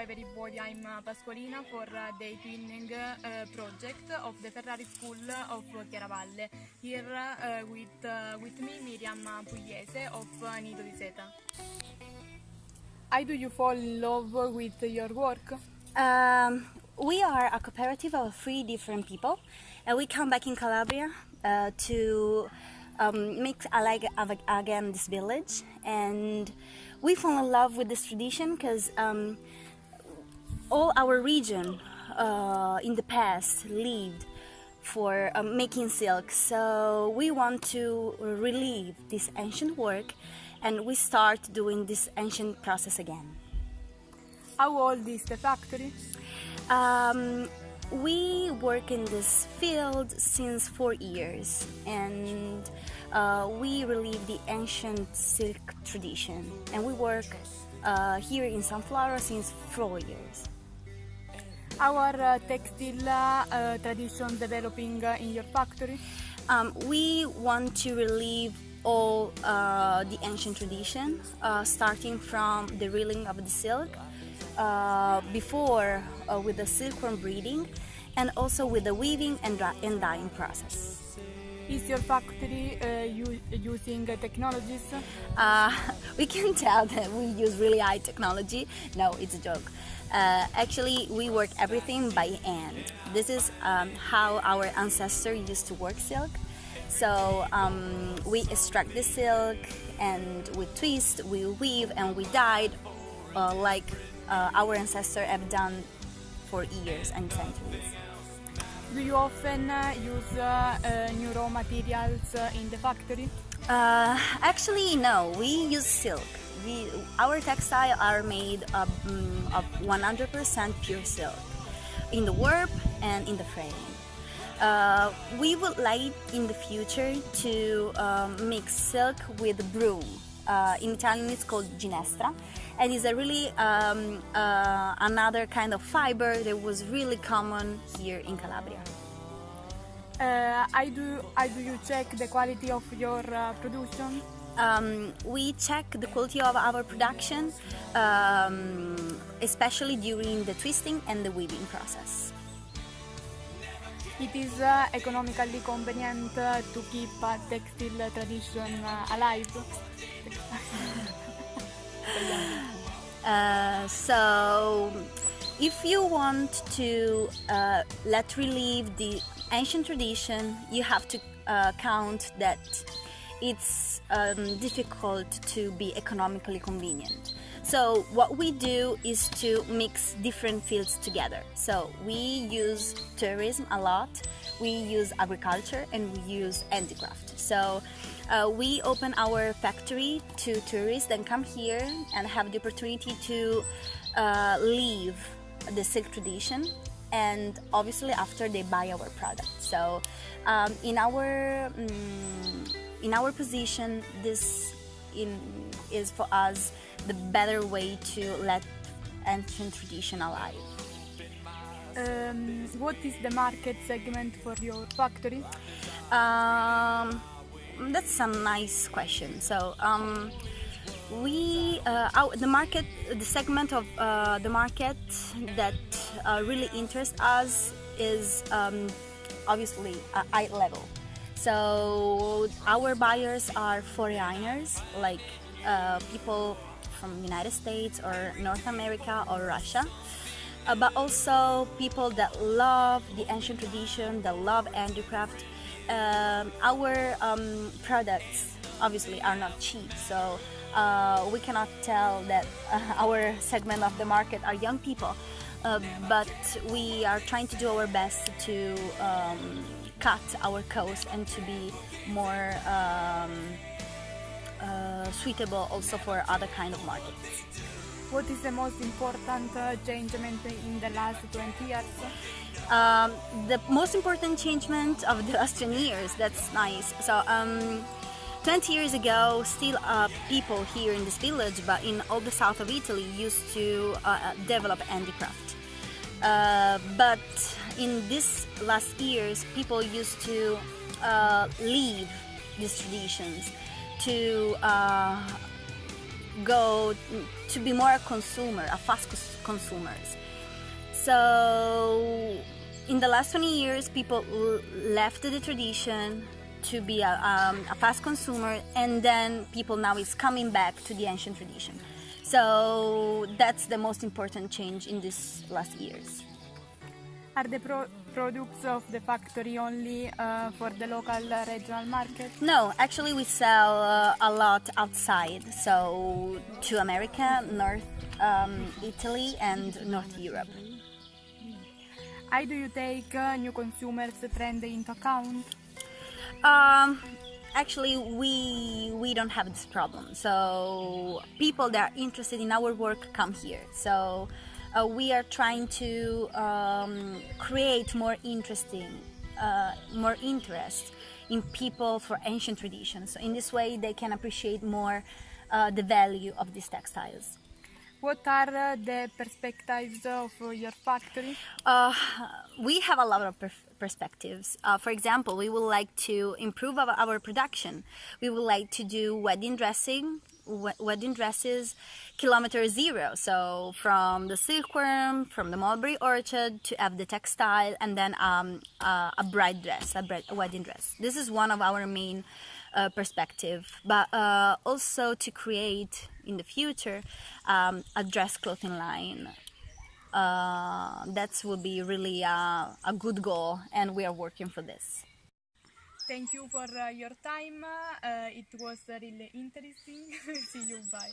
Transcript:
everybody, I'm Pasqualina for the eTwinning project of the Ferrari School of Chiaravalle. Here with me Miriam Pugliese of Nido di Seta. How do you fall in love with your work? We are a cooperative of 3 different people, and we come back in Calabria to make alive again this village, and we fall in love with this tradition because all our region in the past lived for making silk, so we want to relive this ancient work, and we start doing this ancient process again. How old is the factory? We work in this field since 4 years, and we relive the ancient silk tradition, and we work here in San Floro since 4 years. How are textile traditions developing in your factory? We want to relive all the ancient tradition, starting from the reeling of the silk, before with the silkworm breeding, and also with the weaving and dyeing process. Is your factory using technologies? We can tell that we use really high technology. No, it's a joke. Actually, we work everything by hand. This is how our ancestors used to work silk. So we extract the silk, and we twist, we weave, and we dye like our ancestors have done for years and centuries. Do you often use new raw materials in the factory? Actually, no. We use silk. Our textiles are made of 100% pure silk in the warp and in the frame. We would like in the future to mix silk with broom. In Italian it's called ginestra, and it's a really another kind of fiber that was really common here in Calabria. How do you check the quality of your production? We check the quality of our production, especially during the twisting and the weaving process. It is economically convenient to keep a textile tradition alive. So, if you want to let relive the ancient tradition, you have to count that it's difficult to be economically convenient. So what we do is to mix different fields together. So we use tourism a lot, we use agriculture, and we use handicraft. So we open our factory to tourists that come here and have the opportunity to live the silk tradition, and obviously after they buy our product. So in our position, this is for us the better way to let ancient tradition alive. What is the market segment for your factory? That's a nice question. So the segment of the market that really interests us is obviously eye level. So our buyers are foreigners, like people from the United States or North America or Russia, but also people that love the ancient tradition, that love handicraft. Our products obviously are not cheap, so we cannot tell that our segment of the market are young people, but we are trying to do our best to cut our cost and to be more suitable also for other kind of markets. What is the most important changement in the last 20 years? The most important changement of the last 10 years, that's nice. So 20 years ago, still people here in this village, but in all the south of Italy, used to develop handicraft. But in these last years, people used to leave these traditions to go to be more a consumer, a fast consumers. So in the last 20 years, people left the tradition to be a fast consumer, and then people now is coming back to the ancient tradition. So that's the most important change in these last years. Are the products of the factory only for the local regional market? No, actually we sell a lot outside, so to America, North Italy and North Europe. How do you take new consumers trend into account? Actually, we don't have this problem. So people that are interested in our work come here. So we are trying to create more interest in people for ancient traditions. So in this way, they can appreciate more the value of these textiles. What are the perspectives of your factory? We have a lot of perspectives. For example, we would like to improve our production. We would like to do wedding dresses kilometer zero. So from the silkworm, from the mulberry orchard, to have the textile, and then a bride dress, a wedding dress. This is one of our main perspective, but also to create in the future a dress clothing line. That would be really a good goal, and we are working for this. Thank you for your time. It was really interesting. See you. Bye.